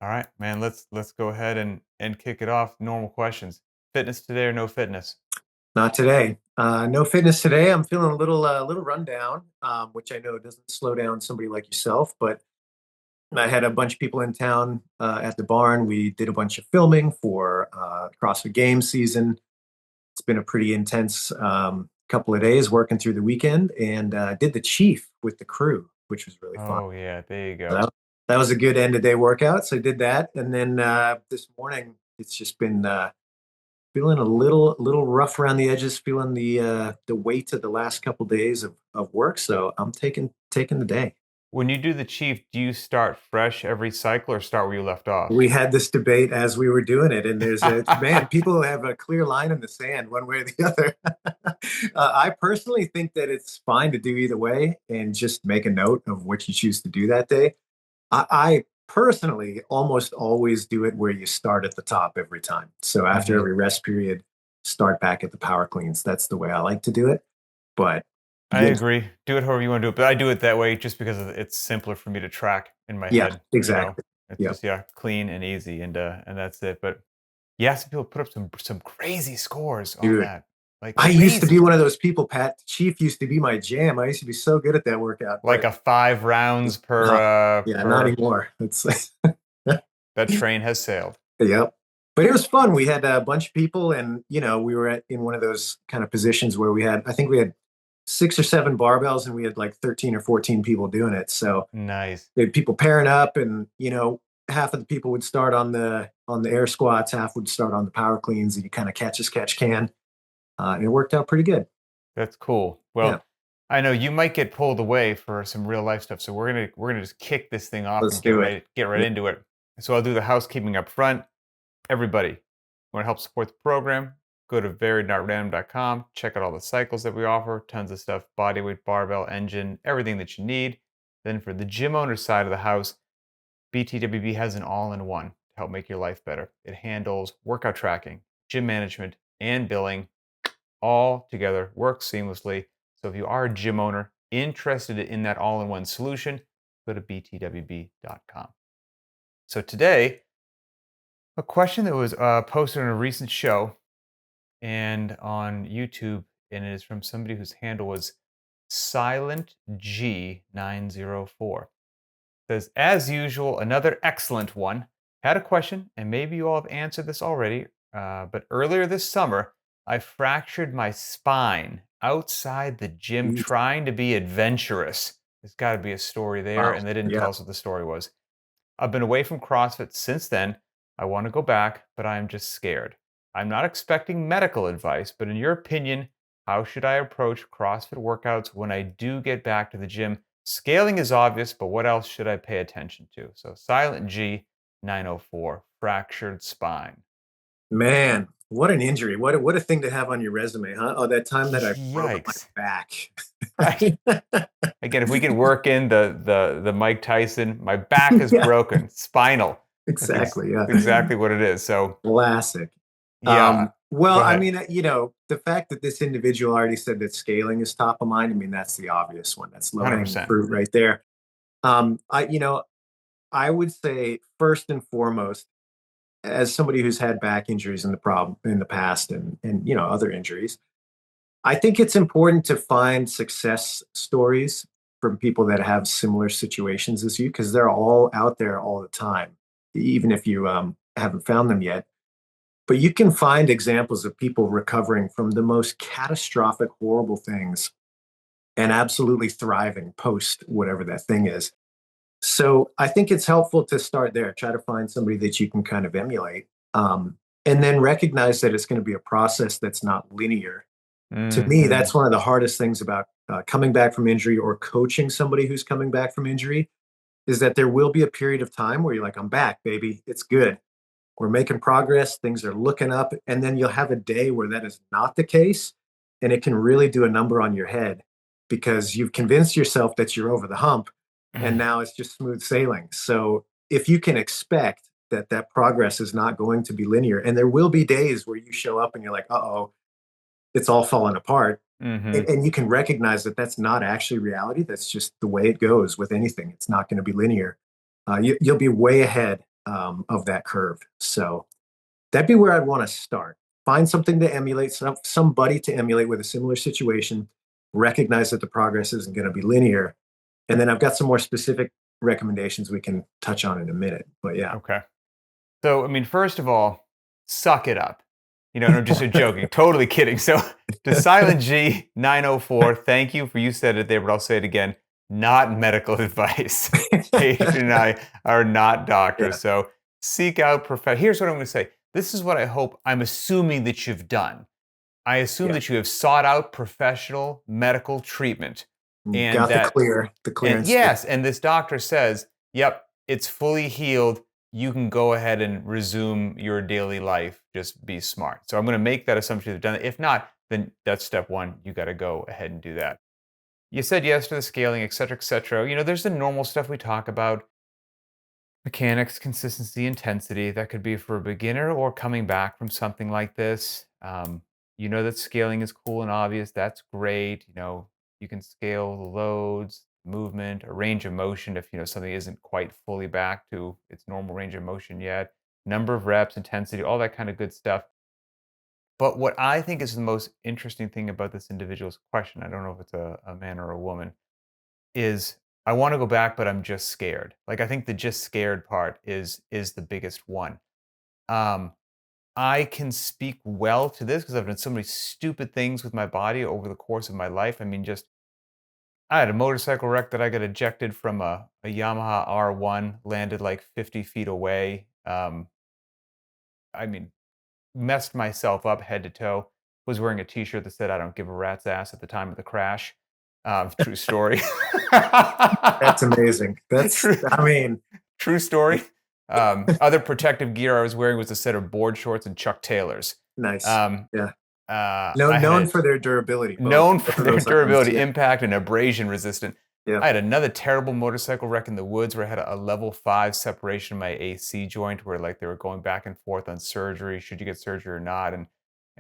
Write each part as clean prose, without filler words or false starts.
All right, man. Let's go ahead and kick it off. Normal questions. Fitness today or no fitness? Not today. No fitness today. I'm feeling a little run down, which I know doesn't slow down somebody like yourself. But I had a bunch of people in town at the barn. We did a bunch of filming for CrossFit Games season. It's been a pretty intense couple of days working through the weekend, and did the Chief with the crew, which was really fun. Oh yeah, there you So go. that was a good end of day workout. So I did that, and then this morning it's just been feeling a little rough around the edges, feeling the weight of the last couple days of work. So I'm taking the day. When you do the chief, do you start fresh every cycle or start where you left off? We had this debate as we were doing it, and there's a man, people have a clear line in the sand one way or the other. I personally think that it's fine to do either way and just make a note of what you choose to do that day. I personally almost always do it where you start at the top every time. So after hmm every rest period, start back at the power cleans. That's the way I like to do it. But I you, agree. Do it however you want to do it, but I do it that way just because it's simpler for me to track in my yeah, head. exactly. It's Yeah. just clean and easy, and that's it. But yeah, some people put up some crazy scores on Dude, that, like I used to be crazy, one of those people, Pat. Chief used to be my jam. I used to be so good at that workout, like but a 5 rounds per no, yeah, not per. anymore. It's That train has sailed. yep. But it was fun. We had a bunch of people, and we were in one of those kind of positions where I think we had 6 or 7 barbells, and we had like 13 or 14 people doing it. So Nice. we had people pairing up, and half of the people would start on the air squats, half would start on the power cleans, and you kind of catch as catch can. And it worked out pretty good. That's cool. Yeah, Well, I know you might get pulled away for some real life stuff, so we're gonna just kick this thing off let's and get do it. right get right Yeah. into it. So I'll do the housekeeping up front. Everybody, want to help support the program? Go to variednotrandom.com. Check out all the cycles that we offer. Tons of stuff: bodyweight, barbell, engine, everything that you need. Then for the gym owner side of the house, BTWB has an all-in-one to help make your life better. It handles workout tracking, gym management, and billing all together, works seamlessly. So if you are a gym owner interested in that all-in-one solution, go to btwb.com. So today, a question that was posted on a recent show and on YouTube, and it is from somebody whose handle was Silent G904. Says, as usual, another excellent one. Had a question, and maybe you all have answered this already, but earlier this summer, I fractured my spine outside the gym Jeez. trying to be adventurous. There's got to be a story there, Wow. and they didn't Yeah. tell us what the story was. I've been away from CrossFit since then. I want to go back, but I am just scared. I'm not expecting medical advice, but in your opinion, how should I approach CrossFit workouts when I do get back to the gym? Scaling is obvious, but what else should I pay attention to? So, Silent G 904, fractured spine. Man, what an injury. What a thing to have on your resume, huh? Oh, that time that I broke my Yikes. back. Right. Again, if we can work in the Mike Tyson, my back is Yeah, broken, spinal. exactly. Yeah. Exactly what it is. So, Classic. yeah, Well, go I ahead. mean, the fact that this individual already said that scaling is top of mind, I mean, that's the obvious one. That's low hanging 100%. fruit right there. I would say first and foremost, as somebody who's had back injuries in the past and other injuries, I think it's important to find success stories from people that have similar situations as you because they're all out there all the time, even if you haven't found them yet. But you can find examples of people recovering from the most catastrophic, horrible things and absolutely thriving post whatever that thing is. So I think it's helpful to start there. Try to find somebody that you can kind of emulate, and then recognize that it's going to be a process that's not linear. To me, Mhm. that's one of the hardest things about coming back from injury or coaching somebody who's coming back from injury is that there will be a period of time where you're like, I'm back, baby. It's good. We're making progress. Things are looking up. And then you'll have a day where that is not the case. And it can really do a number on your head because you've convinced yourself that you're over the hump and now it's just smooth sailing. So if you can expect that that progress is not going to be linear, and there will be days where you show up and you're like, uh-oh, it's all falling apart. And, Mhm. and you can recognize that that's not actually reality. That's just the way it goes with anything. It's not going to be linear. You'll be way ahead of that curve. So that'd be where I'd want to start. Find something to emulate, somebody to emulate with a similar situation, recognize that the progress isn't going to be linear. And then I've got some more specific recommendations we can touch on in a minute. But yeah. Okay. So, I mean, first of all, suck it up. No, just joking. Totally kidding. So, to Silent G 904, thank you for you said it there, but I'll say it again. Not medical advice. Adrian and I are not doctors. Yeah. So, seek out Here's what I'm going to say. This is what I'm assuming that you've done. I assume Yeah. that you have sought out professional medical treatment and Got that the and clearance. yes, and this doctor says, "Yep, it's fully healed. You can go ahead and resume your daily life. Just be smart." So I'm going to make that assumption you've done it. If not, then that's step one. You got to go ahead and do that. You said yes to the scaling, et cetera, et cetera. There's the normal stuff we talk about: mechanics, consistency, intensity. That could be for a beginner or coming back from something like this. You know that scaling is cool and obvious. That's great. You can scale the loads, movement, or range of motion if something isn't quite fully back to its normal range of motion yet. Number of reps, intensity, all that kind of good stuff. But what I think is the most interesting thing about this individual's question, I don't know if it's a man or a woman, is I want to go back, but I'm just scared. Like I think the just scared part is the biggest one. Um, I can speak well to this because I've done so many stupid things with my body over the course of my life. I mean, just I had a motorcycle wreck that I got ejected from a Yamaha R1, landed like 50 feet away. I mean, messed myself up head to toe. Was wearing a T-shirt that said "I don't give a rat's ass" at the time of the crash. True story. That's amazing. True, I mean, true story. Other protective gear I was wearing was a set of board shorts and Chuck Taylors. nice. Um, Yeah. I had Known a for their durability, known both for of their those items. durability, Yeah. impact, and abrasion resistant. Yeah. I had another terrible motorcycle wreck in the woods where I had a level 5 separation of my AC joint where like they were going back and forth on surgery. Should you get surgery or not? And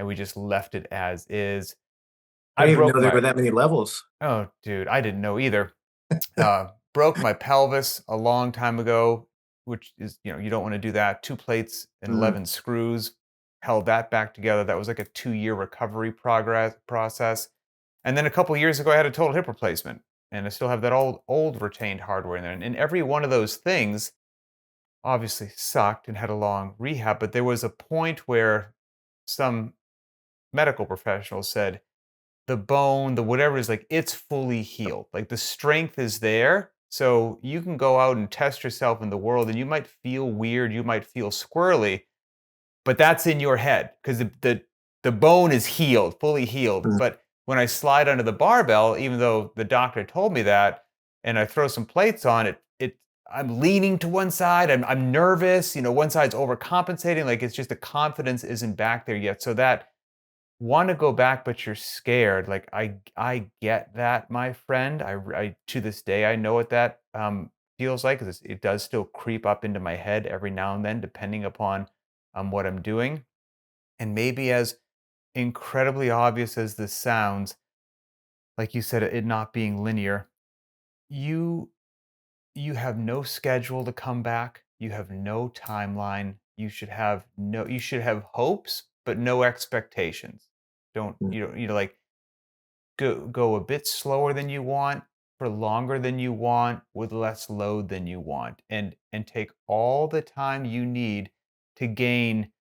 we just left it as is. I I didn't even broke know there were my that many levels. oh dude, I didn't know either. Broke my pelvis a long time ago, which is, you don't want to do that. 2 plates and Mm. 11 screws held that back together. That was like a 2-year recovery progress process. And then a couple years ago, I had a total hip replacement, and I still have that old retained hardware in there. And every one of those things obviously sucked and had a long rehab. But there was a point where some medical professional said, the bone, the whatever is like, it's fully healed. Like the strength is there. So you can go out and test yourself in the world and you might feel weird, you might feel squirrely, but that's in your head because the bone is healed, fully healed. Mm. But when I slide under the barbell, even though the doctor told me that, and I throw some plates on it, I'm leaning to one side. I'm nervous. One side's overcompensating. Like it's just the confidence isn't back there yet. So that want to go back, but you're scared. Like I get that, my friend. I to this day I know what that feels like because it does still creep up into my head every now and then, depending upon what I'm doing. And maybe as incredibly obvious as this sounds, like you said, it not being linear, you you have no schedule to come back. You have no timeline. You should have hopes, but no expectations. Don't Mm. you know like go a bit slower than you want for longer than you want with less load than you want and take all the time you need to gain.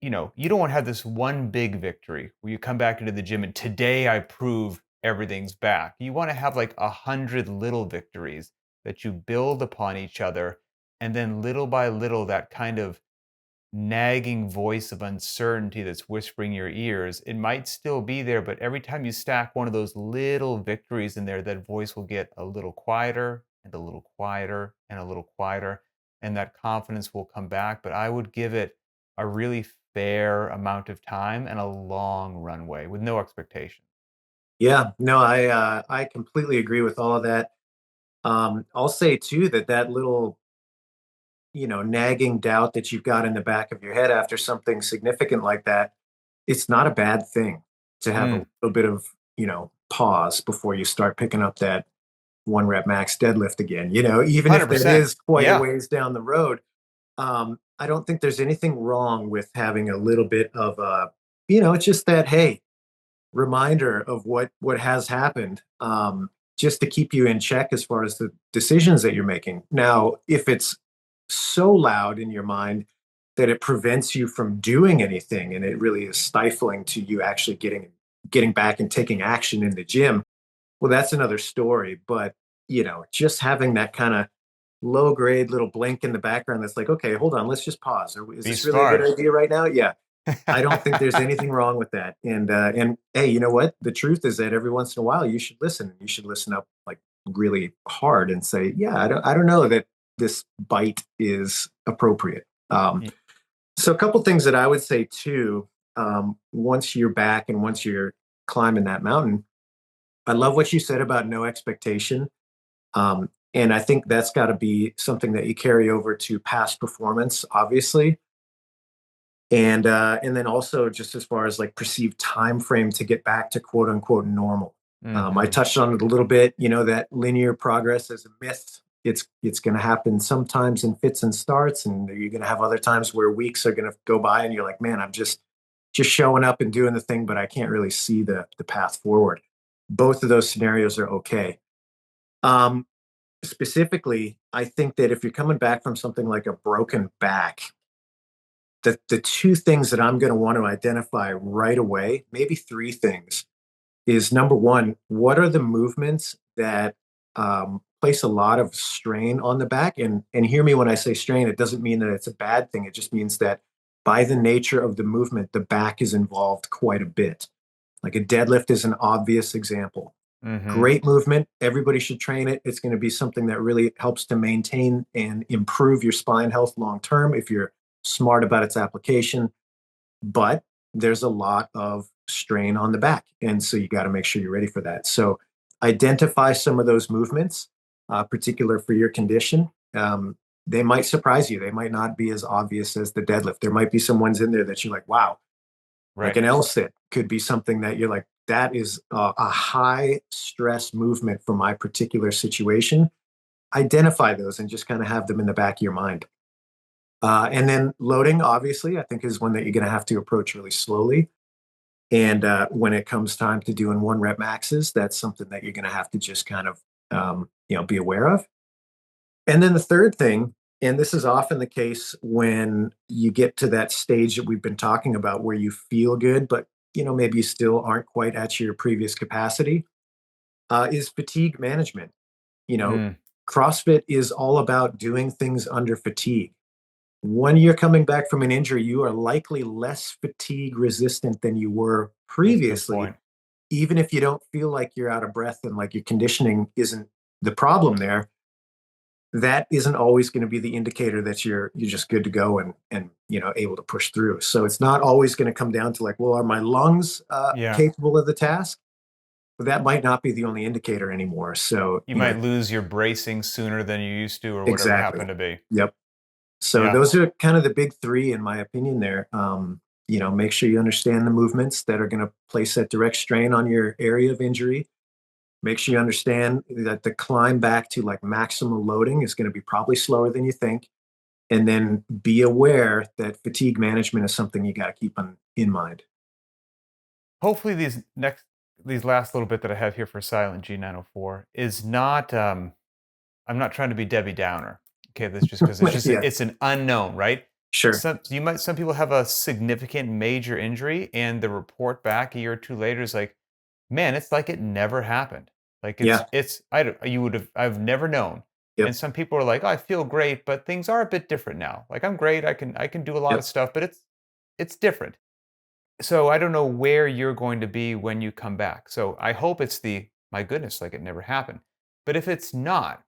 You don't want to have this one big victory where you come back into the gym and today I prove everything's back. You want to have like 100 little victories that you build upon each other. And then little by little, that kind of nagging voice of uncertainty that's whispering your ears, it might still be there, but every time you stack one of those little victories in there, that voice will get a little quieter and a little quieter and a little quieter, and that confidence will come back. But I would give it a really fair amount of time and a long runway with no expectation. Yeah. No, I completely agree with all of that. I'll say too that that little, nagging doubt that you've got in the back of your head after something significant like that, it's not a bad thing to have a Mm, little bit of, pause before you start picking up that one rep max deadlift again, even if that 100%. is quite a Yeah. ways down the road. I don't think there's anything wrong with having a little bit of it's just that, hey, reminder of what has happened, just to keep you in check as far as the decisions that you're making. Now, if it's so loud in your mind that it prevents you from doing anything, and it really is stifling to you actually getting back and taking action in the gym, well, that's another story. But just having that kind of low grade little blink in the background that's like, okay, hold on, let's just pause. Is Be this really a good smart. idea right now? Yeah, I don't think there's anything wrong with that. And hey, you know what? The truth is that every once in a while you should listen. You should listen up like really hard and say, yeah, I don't know that this bite is appropriate. Y- So a couple things that I would say too, once you're back and once you're climbing that mountain, I love what you said about no expectation. And I think that's got to be something that you carry over to past performance, obviously, and then also just as far as like perceived time frame to get back to quote unquote normal. I Mhm. touched on it a little bit. That linear progress is a myth. It's going to happen sometimes in fits and starts, and you're going to have other times where weeks are going to go by, and you're like, man, I'm just showing up and doing the thing, but I can't really see the path forward. Both of those scenarios are okay. Um, Specifically, I think that if you're coming back from something like a broken back, the two things that I'm going to want to identify right away, maybe three things, is number one, what are the movements that place a lot of strain on the back? And hear me when I say strain, it doesn't mean that it's a bad thing. It just means that by the nature of the movement, the back is involved quite a bit. Like a deadlift is an obvious example. Mhm. Great movement. Everybody should train it. It's going to be something that really helps to maintain and improve your spine health long term if you're smart about its application. But there's a lot of strain on the back. And so you got to make sure you're ready for that. So identify some of those movements, particular for your condition. They might surprise you. They might not be as obvious as the deadlift. There might be some ones in there that you're like, wow, like Right. an L sit could be something that you're like, that is a high stress movement for my particular situation. Identify those and just kind of have them in the back of your mind. And then loading, obviously, I think is one that you're going to have to approach really slowly. And when it comes time to doing one rep maxes, that's something that you're going to have to just kind of, be aware of. And then the third thing, and this is often the case when you get to that stage that we've been talking about where you feel good, but maybe you still aren't quite at your previous capacity, is fatigue management. You know, Mm. CrossFit is all about doing things under fatigue. When you're coming back from an injury, you are likely less fatigue resistant than you were That's a good previously, point. even if you don't feel like you're out of breath and like your conditioning isn't the problem there. That isn't always going to be the indicator that you're just good to go and able to push through. So it's not always going to come down to like, well, are my lungs Yeah. capable of the task? But that might not be the only indicator anymore. So You might lose your bracing sooner than you used to or whatever exactly. happened to be. Yep. So Yeah. those are kind of the big three, in my opinion. There, make sure you understand the movements that are going to place that direct strain on your area of injury. Make sure you understand that the climb back to like maximal loading is going to be probably slower than you think. And then be aware that fatigue management is something you got to keep in mind. Hopefully these last little bit that I have here for Silent G904 is not I'm not trying to be Debbie Downer. Okay, that's just because Yeah, it's an unknown, right? sure. Some people have a significant major injury and the report back a year or two later is like, man, it's like it never happened. Like Yeah, it's I don't you would have I've never known. yep, And some people are like, oh, I feel great, but things are a bit different now. Like I'm great, I can do a lot of yep. stuff, but it's different. So I don't know where you're going to be when you come back. So I hope it's the my goodness, like it never happened. But if it's not,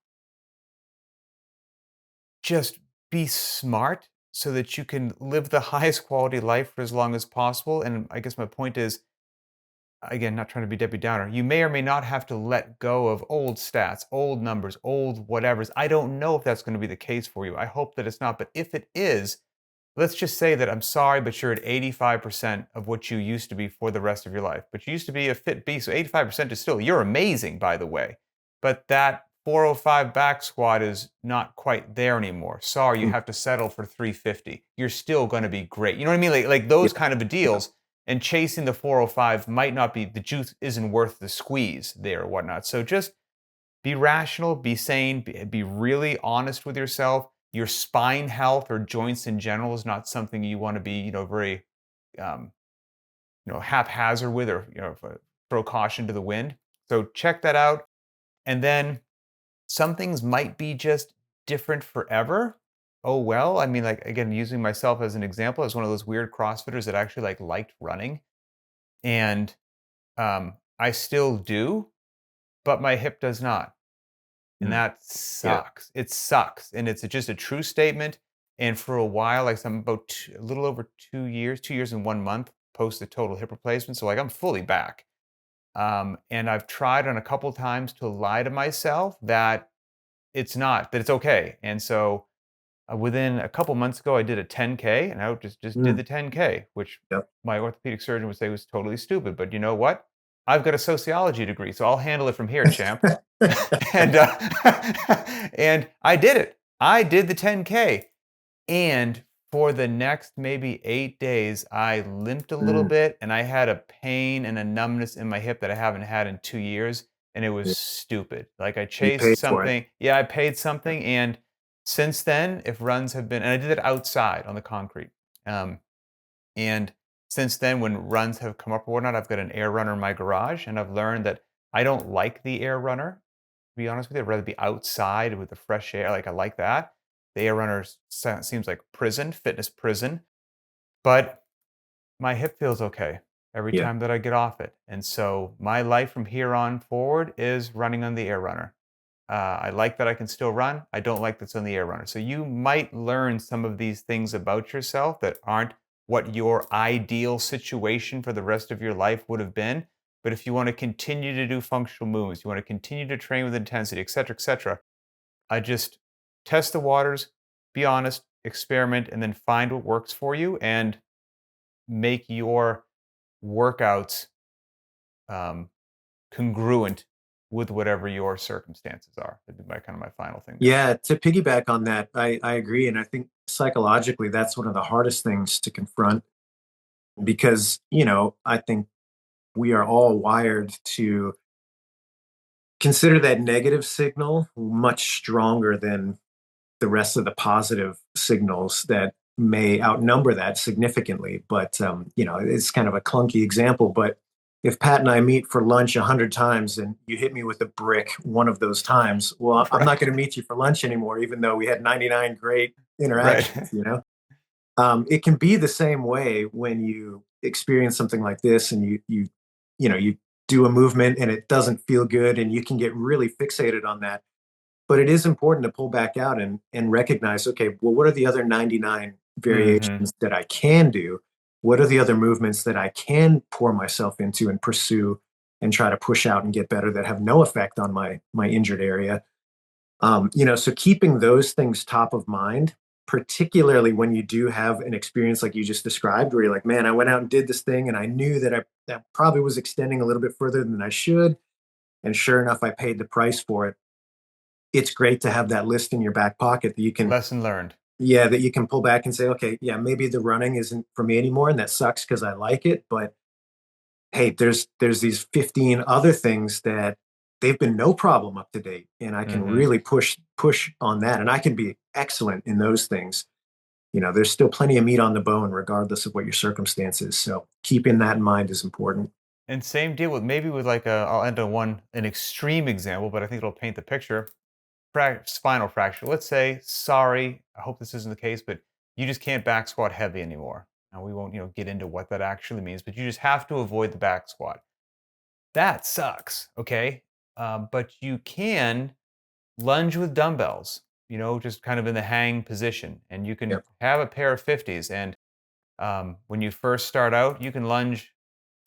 just be smart so that you can live the highest quality life for as long as possible. And I guess my point is, again, not trying to be Debbie Downer, you may or may not have to let go of old stats, old numbers, old whatevers. I don't know if that's going to be the case for you. I hope that it's not. But if it is, let's just say that I'm sorry, but you're at 85% of what you used to be for the rest of your life. But you used to be a fit beast. So 85% is still, you're amazing, by the way. But that 405 back squat is not quite there anymore. Sorry, you Mm, have to settle for 350. You're still going to be great. You know what I mean? Like yeah, those kind of yeah. deals. And chasing the 405 might not be, the juice isn't worth the squeeze there or whatnot. So just be rational, be sane, be really honest with yourself. Your spine health or joints in general is not something you want to be, very, um, haphazard with, or, throw caution to the wind. So check that out. And then some things might be just different forever. Oh well. I mean, like, again, using myself as an example, as one of those weird CrossFitters that actually liked running, and I still do, but my hip does not. And Mm, that yeah. sucks. It sucks, and it's just a true statement. And for a while, like, I'm about a little over 2 years, 2 years and 1 month post the total hip replacement. So, like, I'm fully back. And I've tried on a couple times to lie to myself that it's not, that it's okay. And so, within a couple months ago, I did a 10K, and I just did Mm, the 10K, which yep. my orthopedic surgeon would say was totally stupid. But you know what? I've got a sociology degree, so I'll handle it from here, champ. And and I did it. I did the 10K, and for the next maybe 8 days, I limped a little Mm, bit, and I had a pain and a numbness in my hip that I haven't had in 2 years, and it was yeah. stupid. Like, I You chased paid for it. something. Yeah, I paid something, and since then, if runs have been, and I did it outside on the concrete, um, and since then, when runs have come up or whatnot, I've got an air runner in my garage, and I've learned that I don't like the air runner. To be honest with you, I'd rather be outside with the fresh air. Like, I like that. The air runner seems like prison, fitness prison. But my hip feels okay every Yeah. time that I get off it. And so my life from here on forward is running on the air runner. I like that I can still run. I don't like that's on the air runner. So you might learn some of these things about yourself that aren't what your ideal situation for the rest of your life would have been. But if you want to continue to do functional movements, you want to continue to train with intensity, et cetera, I just test the waters, be honest, experiment, and then find what works for you and make your workouts um, congruent with whatever your circumstances are. That'd be my kind of my final thing there. Yeah, to piggyback on that, I agree. And I think psychologically, that's one of the hardest things to confront because, I think we are all wired to consider that negative signal much stronger than the rest of the positive signals that may outnumber that significantly. But, it's kind of a clunky example. But if Pat and I meet for lunch 100 times and you hit me with a brick one of those times, well, I'm not Right. going to meet you for lunch anymore, even though we had 99 great Right. interactions. It can be the same way when you experience something like this and you do a movement and it doesn't feel good and you can get really fixated on that. But it is important to pull back out and recognize, okay, well, what are the other 99 Hmm. variations that I can do? What are the other movements that I can pour myself into and pursue and try to push out and get better that have no effect on my injured area? So keeping those things top of mind, particularly when you do have an experience like you just described, where you're like, man, I went out and did this thing and I knew that that probably was extending a little bit further than I should. And sure enough, I paid the price for it. It's great to have that list in your back pocket that you can, Lesson learned. yeah, that you can pull back and say, okay, yeah, maybe the running isn't for me anymore. And that sucks because I like it. But hey, there's these 15 other things that they've been no problem up to date, and I can Hmm. really push on that, and I can be excellent in those things. There's still plenty of meat on the bone, regardless of what your circumstances. So keeping that in mind is important. And same deal with, maybe with, like, I'll end on an extreme example, but I think it'll paint the picture. Spinal fracture. Let's say, sorry, I hope this isn't the case, but you just can't back squat heavy anymore. Now we won't, get into what that actually means, but you just have to avoid the back squat. That sucks. Okay, but you can lunge with dumbbells. Just kind of in the hang position, and you can Yep. have a pair of 50s. And when you first start out, you can lunge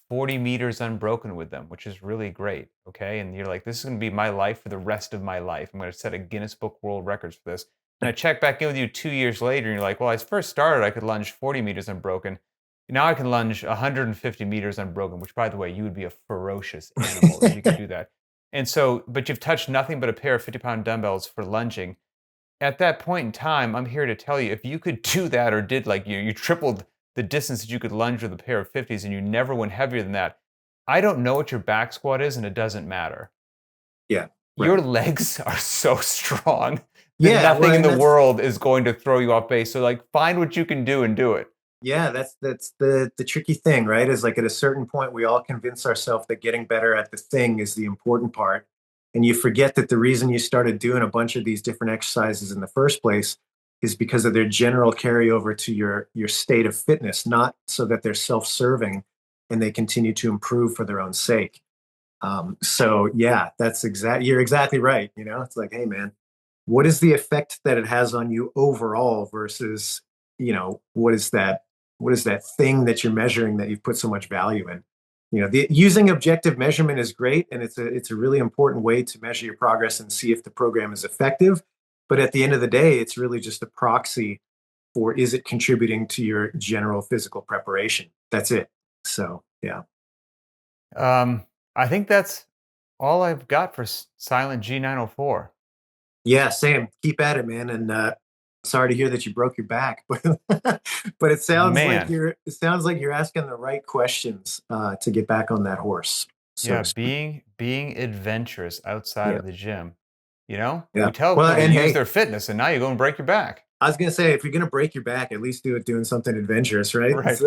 40 meters unbroken with them, which is really great. Okay. And you're like, this is going to be my life for the rest of my life. I'm going to set a Guinness Book World Records for this. And I check back in with you 2 years later, and you're like, well, I first started, I could lunge 40 meters unbroken. Now I can lunge 150 meters unbroken, which, by the way, you would be a ferocious animal if you could do that. And so, but you've touched nothing but a pair of 50-pound dumbbells for lunging. At that point in time, I'm here to tell you, if you could do that or did like you tripled the distance that you could lunge with a pair of 50s and you never went heavier than that, I don't know what your back squat is and it doesn't matter. Yeah, Your right. legs are so strong that Yeah, well, nothing in and the that's world is going to throw you off base. So like find what you can do and do it. yeah, that's the tricky thing, right? Is like at a certain point we all convince ourselves that getting better at the thing is the important part. And you forget that the reason you started doing a bunch of these different exercises in the first place is because of their general carryover to your state of fitness, not so that they're self-serving and they continue to improve for their own sake. So yeah, you're exactly right. You know, it's like, hey man, what is the effect that it has on you overall versus, what is that thing that you're measuring that you've put so much value in? Using objective measurement is great, and it's a really important way to measure your progress and see if the program is effective. But at the end of the day, it's really just a proxy for is it contributing to your general physical preparation? That's it. So yeah. Um, I think that's all I've got for Silent G904. Yeah, same. Keep at it, man. And sorry to hear that you broke your back, but it sounds like Man, you're asking the right questions to get back on that horse, so yeah, to speak. being adventurous outside Yeah, of the gym. You know, yeah. we tell Well, people to and use hey, their fitness, and now you're going to break your back. I was gonna say if you're gonna break your back, at least do it doing something adventurous, right? Right.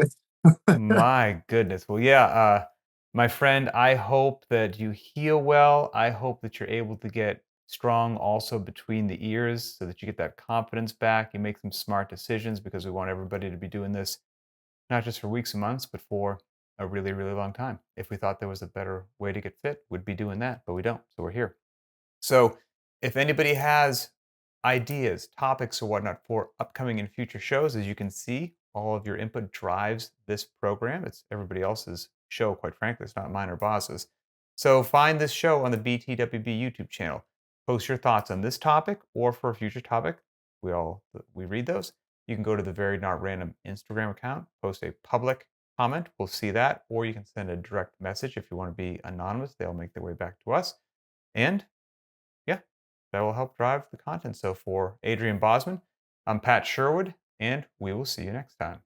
My goodness. Well, yeah, my friend, I hope that you heal well. I hope that you're able to get strong also between the ears so that you get that confidence back. You make some smart decisions because we want everybody to be doing this not just for weeks and months, but for a really, really long time. If we thought there was a better way to get fit, we'd be doing that, but we don't. So we're here. So if anybody has ideas, topics, or whatnot for upcoming and future shows, as you can see, all of your input drives this program. It's everybody else's show, quite frankly. It's not mine or boss's. So find this show on the BTWB YouTube channel. Post your thoughts on this topic or for a future topic. We read those. You can go to the Very Not Random Instagram account, post a public comment. We'll see that. Or you can send a direct message if you want to be anonymous. They'll make their way back to us. And yeah, that will help drive the content. So for Adrian Bosman, I'm Pat Sherwood, and we will see you next time.